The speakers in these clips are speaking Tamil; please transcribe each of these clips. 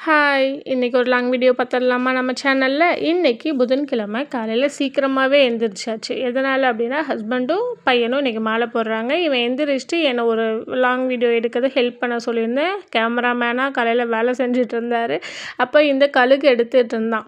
ஹாய்! இன்னைக்கு ஒரு லாங் வீடியோ பார்த்துடலாமா நம்ம சேனல்ல? இன்னைக்கு புதன்கிழமை காலையில சீக்கிரமாவே எந்திரிச்சாச்சு. எதனால அப்படின்னா, ஹஸ்பண்டும், பையனும் இன்னைக்கு மாலை போடுறாங்க. இவன் எந்திரிச்சுட்டு என்ன ஒரு லாங் வீடியோ எடுக்கிறது ஹெல்ப் பண்ண சொல்லியிருந்தேன். கேமராமேனா காலையில வேலை செஞ்சுட்டு இருந்தாரு. அப்போ இந்த கழுகு எடுத்துட்டு இருந்தான்.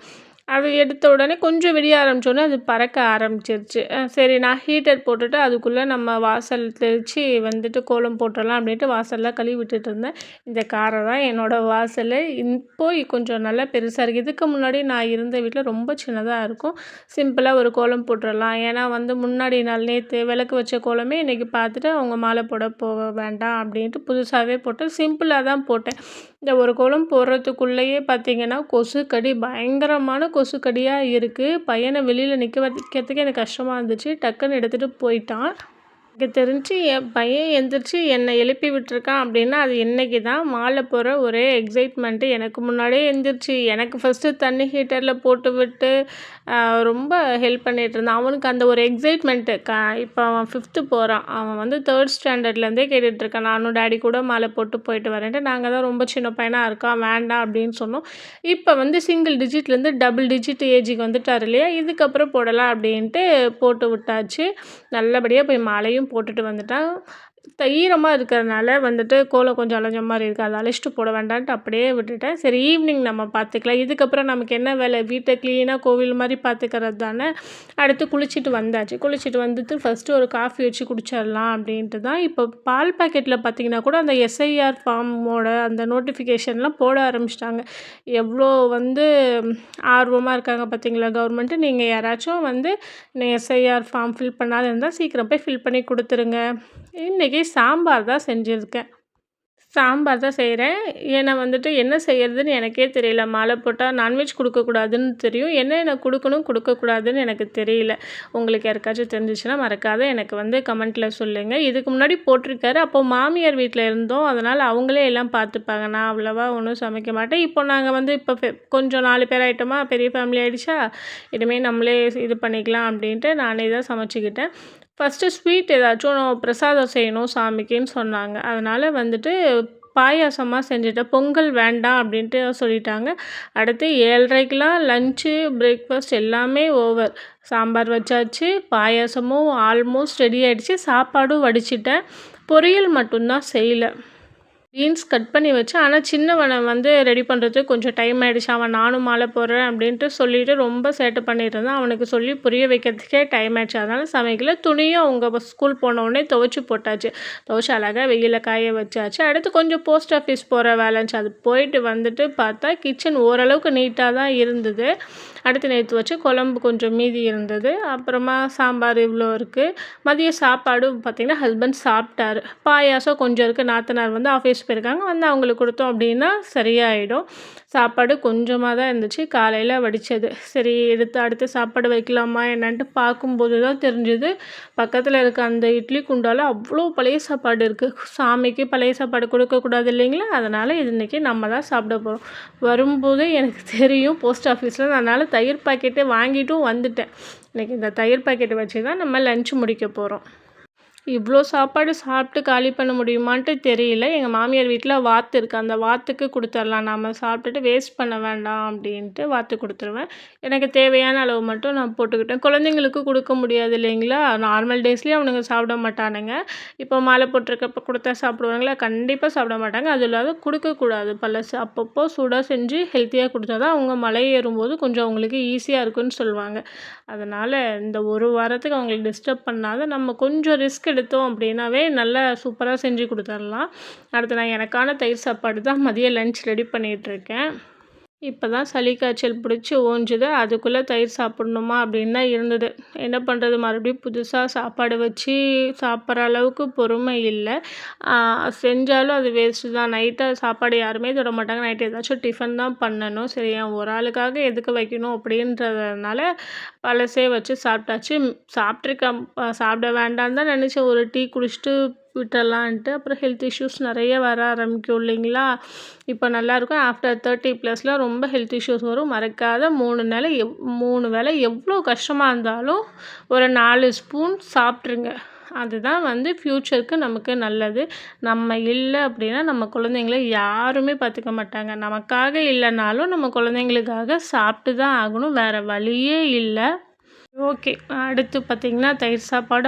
அது எடுத்த உடனே கொஞ்சம் விடிய ஆரம்பிச்சோனே அது பறக்க ஆரம்பிச்சிருச்சு. சரி நான் ஹீட்டர் போட்டுட்டு அதுக்குள்ளே நம்ம வாசல் தெளித்து வந்துட்டு கோலம் போட்டுடலாம் அப்படின்ட்டு வாசல்லாம் கழுவி விட்டுட்டு இருந்தேன். இந்த காரை தான் என்னோடய வாசல். இப்போ கொஞ்சம் நல்லா பெருசாக இருக்குது. இதுக்கு முன்னாடி நான் இருந்த வீட்டில் ரொம்ப சின்னதாக இருக்கும். சிம்பிளாக ஒரு கோலம் போட்டுடலாம். ஏன்னா முன்னாடி நாள் நேற்று விளக்கு வச்ச கோலமே இன்றைக்கி பார்த்துட்டு அவங்க மாலை போட போக வேண்டாம் அப்படின்ட்டு புதுசாகவே போட்டு சிம்பிளாக தான் போட்டேன். இந்த ஒரு கோலம் போடுறதுக்குள்ளேயே பார்த்திங்கன்னா கொசுக்கடி பயங்கரமான கொசுக்கடியாக இருக்குது. பையனை வெளியில் நிற்க வைக்கிறதுக்கே எனக்கு கஷ்டமாக இருந்துச்சு. டக்குன்னு எடுத்துகிட்டு போயிட்டான். எனக்கு தெரிஞ்சு என் பையன் எந்திரிச்சு என்னை எழுப்பி விட்டுருக்கான் அப்படின்னா அது இன்றைக்கி தான். மாலை போடுற ஒரே எக்ஸைட்மெண்ட்டு. எனக்கு முன்னாடியே எந்திரிச்சு எனக்கு ஃபஸ்ட்டு தண்ணி ஹீட்டரில் போட்டு விட்டு ரொம்ப ஹெல்ப் பண்ணிகிட்டு இருந்தான். அவனுக்கு அந்த ஒரு எக்ஸைட்மெண்ட்டு இப்போ அவன் 5th போகிறான். அவன் 3rd ஸ்டாண்டர்ட்லேருந்தே கேட்டுட்ருக்கான். நானும் டேடி கூட மாலை போட்டு போயிட்டு வரேன்ட்டு. நாங்கள் தான் ரொம்ப சின்ன பையனாக இருக்கான் வேண்டாம் அப்படின்னு சொன்னோம். இப்போ சிங்கிள் டிஜிட்லேருந்து டபுள் டிஜிட் ஏஜுக்கு வந்துட்டார் இல்லையா, இதுக்கப்புறம் போடலாம் அப்படின்ட்டு போட்டு விட்டாச்சு. நல்லபடியாக போய் மாலையும் போட்டுட்டு வந்துட்டான். ஈரமாக இருக்கிறதுனால கோலம் கொஞ்சம் அலைஞ்ச மாதிரி இருக்குது. அதை அழைச்சிட்டு போட வேண்டான்ட்டு அப்படியே விட்டுட்டேன். சரி ஈவினிங் நம்ம பார்த்துக்கலாம். இதுக்கப்புறம் நமக்கு என்ன வேலை, வீட்டை க்ளீனாக கோவில் மாதிரி பார்த்துக்கிறது தானே. அடுத்து குளிச்சுட்டு வந்தாச்சு. குளிச்சுட்டு வந்துட்டு ஃபஸ்ட்டு ஒரு காஃபி வச்சு குடிச்சிடலாம் அப்படின்ட்டு தான். இப்போ பால் பாக்கெட்டில் பார்த்திங்கன்னா கூட அந்த எஸ்ஐஆர் ஃபார்மோட அந்த நோட்டிஃபிகேஷன்லாம் போட ஆரம்பிச்சிட்டாங்க. எவ்வளோ ஆர்வமாக இருக்காங்க பார்த்திங்களா கவர்மெண்ட்டு. நீங்கள் யாராச்சும் எஸ்ஐஆர் ஃபார்ம் ஃபில் பண்ணாத இருந்தால் சீக்கிரம் போய் ஃபில் பண்ணி கொடுத்துருங்க. இன்றைக்கி சாம்பார் தான் செஞ்சுருக்கேன். சாம்பார் தான் செய்கிறேன். ஏன்னா என்ன செய்கிறதுன்னு எனக்கே தெரியல. மாலை போட்டால் நான்வெஜ் கொடுக்கக்கூடாதுன்னு தெரியும். என்னென்ன கொடுக்கணும் கொடுக்கக்கூடாதுன்னு எனக்கு தெரியல. உங்களுக்கு யாருக்காச்சும் தெரிஞ்சிச்சுன்னா மறக்காத எனக்கு கமெண்ட்டில் சொல்லுங்கள். இதுக்கு முன்னாடி போட்டிருக்காரு. அப்போது மாமியார் வீட்டில் இருந்தோம். அதனால் அவங்களே எல்லாம் பார்த்துப்பாங்க. நான் அவ்வளோவா ஒன்றும் சமைக்க மாட்டேன். இப்போ நாங்கள் இப்போ கொஞ்சம் 4 பேர் ஆகிட்டோமா, பெரிய ஃபேமிலி ஆகிடுச்சா, இனிமேல் நம்மளே இது பண்ணிக்கலாம் அப்படின்ட்டு நானே தான் சமைச்சிக்கிட்டேன். ஃபஸ்ட்டு ஸ்வீட் ஏதாச்சும் பிரசாதம் செய்யணும் சாமிக்குன்னு சொன்னாங்க. அதனால் பாயாசமாக செஞ்சுட்டேன். பொங்கல் வேண்டாம் அப்படின்ட்டு சொல்லிட்டாங்க. அடுத்து 7:30க்கெலாம் லன்ச்சு பிரேக்ஃபாஸ்ட் எல்லாமே ஓவர். சாம்பார் வச்சாச்சு, பாயாசமும் ஆல்மோஸ்ட் ரெடி ஆகிடுச்சு, சாப்பாடும் வடிச்சிட்டேன். பொரியல் மட்டும்தான் செய்யலை. பீன்ஸ் கட் பண்ணி வச்சேன். ஆனால் சின்னவனை ரெடி பண்ணுறதுக்கு கொஞ்சம் டைம் ஆகிடுச்சு. அவன் நானும் மாலை போடுறேன் அப்படின்ட்டு சொல்லிவிட்டு ரொம்ப சேட்டை பண்ணிட்டு இருந்தான். அவனுக்கு சொல்லி புரிய வைக்கிறதுக்கே டைம் ஆகிடுச்சு. அதனால் சமைக்கல. துணியும் அவங்க ஸ்கூல் போனவுடனே துவைச்சி போட்டாச்சு. துவைச்சி அழகாக வெயிலில் காய வச்சாச்சு. அடுத்து கொஞ்சம் போஸ்ட் ஆஃபீஸ் போகிற வேலை இருந்துச்சு. அது போயிட்டு பார்த்தா கிச்சன் ஓரளவுக்கு நீட்டாக தான் இருந்தது. அடுத்து நேற்று வச்சு குழம்பு கொஞ்சம் மீதி இருந்தது. அப்புறமா சாம்பார் இவ்வளோ இருக்குது. மதிய சாப்பாடு பார்த்திங்கன்னா ஹஸ்பண்ட் சாப்பிட்டாரு. பாயாசம் கொஞ்சம் இருக்குது. நாத்தனார் ஆஃபீஸ் போயிருக்காங்க. அவங்களுக்கு கொடுத்தோம் அப்படின்னா சரியாயிடும். சாப்பாடு கொஞ்சமாக தான் இருந்துச்சு காலையில் வடித்தது. சரி அடுத்து சாப்பாடு வைக்கலாமா என்னன்ட்டு பார்க்கும்போது தான் தெரிஞ்சுது, பக்கத்தில் இருக்க அந்த இட்லி குண்டால் அவ்வளோ பழைய சாப்பாடு இருக்குது. சாமிக்கு பழைய சாப்பாடு கொடுக்கக்கூடாது இல்லைங்களா, அதனால் இன்றைக்கி நம்ம தான் சாப்பிட போகிறோம். வரும்போது எனக்கு தெரியும் போஸ்ட் ஆஃபீஸில், அதனால் தயிர் பாக்கெட்டை வாங்கிட்டும் வந்துட்டேன். இன்றைக்கி இந்த தயிர் பாக்கெட்டை வச்சு தான் நம்ம லன்ச் முடிக்க போகிறோம். இவ்வளோ சாப்பாடு சாப்பிட்டு காலி பண்ண முடியுமான்ட்டு தெரியல. எங்கள் மாமியார் வீட்டில் வாத்து இருக்குது. அந்த வாத்துக்கு கொடுத்துர்லாம். நாம் சாப்பிட்டுட்டு வேஸ்ட் பண்ண வேண்டாம் அப்படின்ட்டு வாத்து கொடுத்துருவேன். எனக்கு தேவையான அளவு மட்டும் நான் போட்டுக்கிட்டேன். குழந்தைங்களுக்கு கொடுக்க முடியாது இல்லைங்களா, நார்மல் டேஸ்லேயே அவனுங்க சாப்பிட மாட்டானுங்க. இப்போ மாலை போட்டிருக்கப்ப கொடுத்தா சாப்பிடுவாங்களா, கண்டிப்பாக சாப்பிட மாட்டாங்க. அது இல்லாத கொடுக்கக்கூடாது பழசு. அப்பப்போ சூடாக செஞ்சு ஹெல்த்தியாக கொடுத்தா தான் அவங்க மலை ஏறும்போது கொஞ்சம் அவங்களுக்கு ஈஸியாக இருக்குன்னு சொல்லுவாங்க. அதனால் இந்த ஒரு வாரத்துக்கு அவங்களுக்கு டிஸ்டர்ப் பண்ணாத நம்ம கொஞ்சம் ரிஸ்க் எடுத்தோம் அப்படின்னாவே நல்லா சூப்பராக செஞ்சு கொடுத்துடலாம். அடுத்து நான் எனக்கான தயிர் சாப்பாடு தான் மதியம் லன்ச் ரெடி பண்ணிகிட்ருக்கேன். இப்போ தான் சளி காய்ச்சல் பிடிச்சி ஓஞ்சுது. அதுக்குள்ளே தயிர் சாப்பிட்ணுமா அப்படின்னு தான் இருந்தது. என்ன பண்ணுறது, மறுபடியும் புதுசாக சாப்பாடு வச்சு சாப்பிட்ற அளவுக்கு பொறுமை இல்லை. செஞ்சாலும் அது வேஸ்ட்டு தான். நைட்டு சாப்பாடு யாருமே தொட மாட்டாங்க. நைட்டு ஏதாச்சும் டிஃபன் தான் பண்ணணும். சரி ஒரு ஆளுக்காக எதுக்கு வைக்கணும் அப்படின்றதுனால பழசே வச்சு சாப்பிட்டாச்சு. சாப்பிட வேண்டான்னு தான் நினச்சேன். ஒரு டீ குடிச்சிட்டு விட்டுடலான்ட்டு. அப்புறம் ஹெல்த் இஷ்யூஸ் நிறைய வர ஆரம்பிக்கும் இல்லைங்களா. இப்போ நல்லாயிருக்கும். ஆஃப்டர் 30+ ரொம்ப ஹெல்த் இஷ்யூஸ் வரும். மறக்காத 3 வேளை எவ்வளோ கஷ்டமாக இருந்தாலும் ஒரு 4 ஸ்பூன் சாப்பிட்ருங்க. அதுதான் வந்து ஃப்யூச்சருக்கு நமக்கு நல்லது. நம்ம இல்லை அப்படின்னா நம்ம குழந்தைங்கள யாருமே பார்த்துக்க மாட்டாங்க. நமக்காக இல்லைனாலும் நம்ம குழந்தைங்களுக்காக சாப்பிட்டு தான் ஆகணும். வேறு வழியே இல்லை. ஓகே. அடுத்து பார்த்தீங்கன்னா, தயிர் சாப்பாடு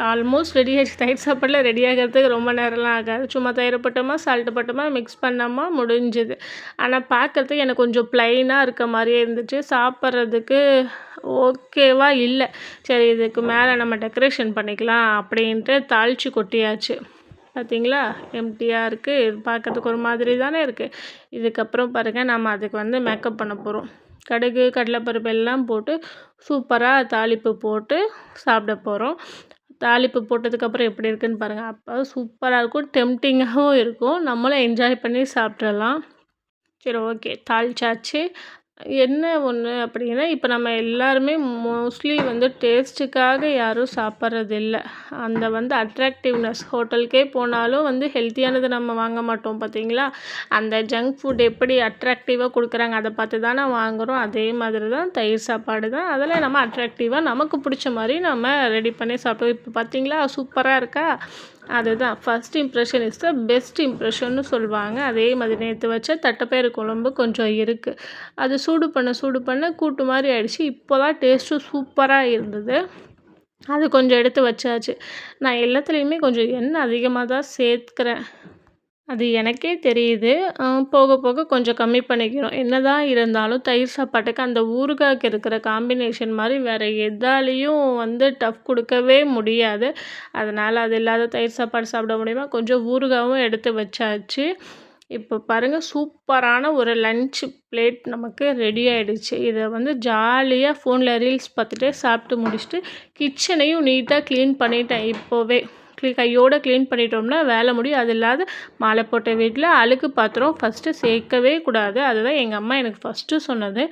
ஆல்மோஸ்ட் ரெடி ஆயிடுச்சு. தயிர் சாப்பாடுலாம் ரெடி ஆகிறதுக்கு ரொம்ப நேரம்லாம் ஆகாது. சும்மா தயிர போட்டோமா, சால்ட்டு போட்டோமா, மிக்ஸ் பண்ணோமா முடிஞ்சுது. ஆனால் பார்க்கறதுக்கு எனக்கு கொஞ்சம் ப்ளைனாக இருக்க மாதிரியே இருந்துச்சு. சாப்பிட்றதுக்கு ஓகேவா இல்லை. சரி, இதுக்கு மேலே நம்ம டெக்கரேஷன் பண்ணிக்கலாம் அப்படின்ட்டு தாளித்து கொட்டியாச்சு. பார்த்தீங்களா, எம்ப்டியாக இருக்குது. இது பார்க்கறதுக்கு ஒரு மாதிரி தானே இருக்குது. இதுக்கப்புறம் பாருங்கள், நம்ம அதுக்கு வந்து மேக்கப் பண்ண போகிறோம். கடுகு, கடலைப்பருப்பு எல்லாம் போட்டு சூப்பராக தாளிப்பு போட்டு சாப்பிட போகிறோம். தாளிப்பு போட்டதுக்கப்புறம் எப்படி இருக்குன்னு பாருங்கள். அப்போ சூப்பராக இருக்கும், டெம்ப்டிங்காகவும் இருக்கும். நம்மளும் என்ஜாய் பண்ணி சாப்பிட்றலாம். சரி, ஓகே. தாளிச்சாச்சு. என்ன ஒன்று அப்படின்னா, இப்போ நம்ம எல்லாருமே மோஸ்ட்லி வந்து டேஸ்ட்டுக்காக யாரும் சாப்பிட்றதில்ல. அந்த வந்து அட்ராக்டிவ்னஸ், ஹோட்டலுக்கே போனாலும் வந்து ஹெல்த்தியானது நம்ம வாங்க மாட்டோம் பார்த்தீங்களா? அந்த ஜங்க் ஃபுட் எப்படி அட்ராக்டிவாக கொடுக்குறாங்க, அதை பார்த்து தானே வாங்குகிறோம். அதே மாதிரி தான் தயிர் சாப்பாடு தான். அதில் நம்ம அட்ராக்டிவாக நமக்கு பிடிச்ச மாதிரி நம்ம ரெடி பண்ணி சாப்பிடுவோம். இப்போ பார்த்தீங்களா, சூப்பராக இருக்கா? அதுதான் first impression is the best இம்ப்ரெஷன்னு சொல்லுவாங்க. அதே மாதிரி நேற்று வச்ச தட்டைப்பயிறு குழம்பு கொஞ்சம் இருக்குது. அது சூடு பண்ண கூட்டு மாதிரி ஆயிடுச்சு. இப்போ தான் டேஸ்ட்டும் சூப்பராக இருந்தது. அது கொஞ்சம் எடுத்து வச்சாச்சு. நான் எல்லாத்துலேயுமே கொஞ்சம் எண்ணெய் அதிகமாக தான் சேர்த்துக்கிறேன். அது எனக்கே தெரியுது. போக போக கொஞ்சம் கம்மி பண்ணிக்கிறோம். என்னதான் இருந்தாலும் தயிர் சாப்பாட்டுக்கு அந்த ஊறுகாய்க்கு இருக்கிற காம்பினேஷன் மாதிரி வேறு எதாலேயும் வந்து டஃப் கொடுக்கவே முடியாது. அதனால் அது இல்லாத தயிர் சாப்பாடு சாப்பிட முடியுமா? கொஞ்சம் ஊறுகாயும் எடுத்து வச்சாச்சு. இப்போ பாருங்கள், சூப்பரான ஒரு லன்ச் பிளேட் நமக்கு ரெடி ஆகிடுச்சு. இதை வந்து ஜாலியாக ஃபோனில் ரீல்ஸ் பார்த்துட்டே சாப்பிட்டு முடிச்சுட்டு கிச்சனையும் நீட்டாக க்ளீன் பண்ணிட்டேன். இப்போவே கையோடு க்ளீன் பண்ணிட்டோம்னா வேலை முடியும். அது இல்லாத மாலை போட்ட வீட்டில் அழுக்கு பாத்திரம் ஃபஸ்ட்டு சேர்க்கவே கூடாது. அதுதான் எங்கள் அம்மா எனக்கு ஃபஸ்ட்டு சொன்னது.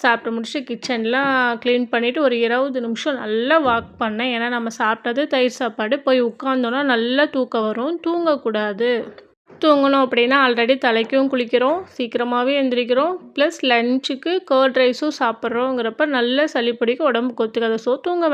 சாப்பிட்டு முடிச்சுட்டு கிச்சன்லாம் க்ளீன் பண்ணிவிட்டு ஒரு 20 நிமிஷம் நல்லா வாக் பண்ணேன். ஏன்னா நம்ம சாப்பிட்டது தயிர் சாப்பாடு, போய் உட்காந்தோன்னா நல்லா தூக்கம் வரும். தூங்கக்கூடாது. தூங்கணும் அப்படின்னா ஆல்ரெடி தலைக்கும் குளிக்கிறோம், சீக்கிரமாகவே எந்திரிக்கிறோம், ப்ளஸ் லன்ச்சுக்கு கர்ட் ரைஸும் சாப்பிட்றோங்கிறப்ப நல்ல சளி பிடிக்கும், உடம்புக்கு ஒத்துக்காது. ஸோ தூங்க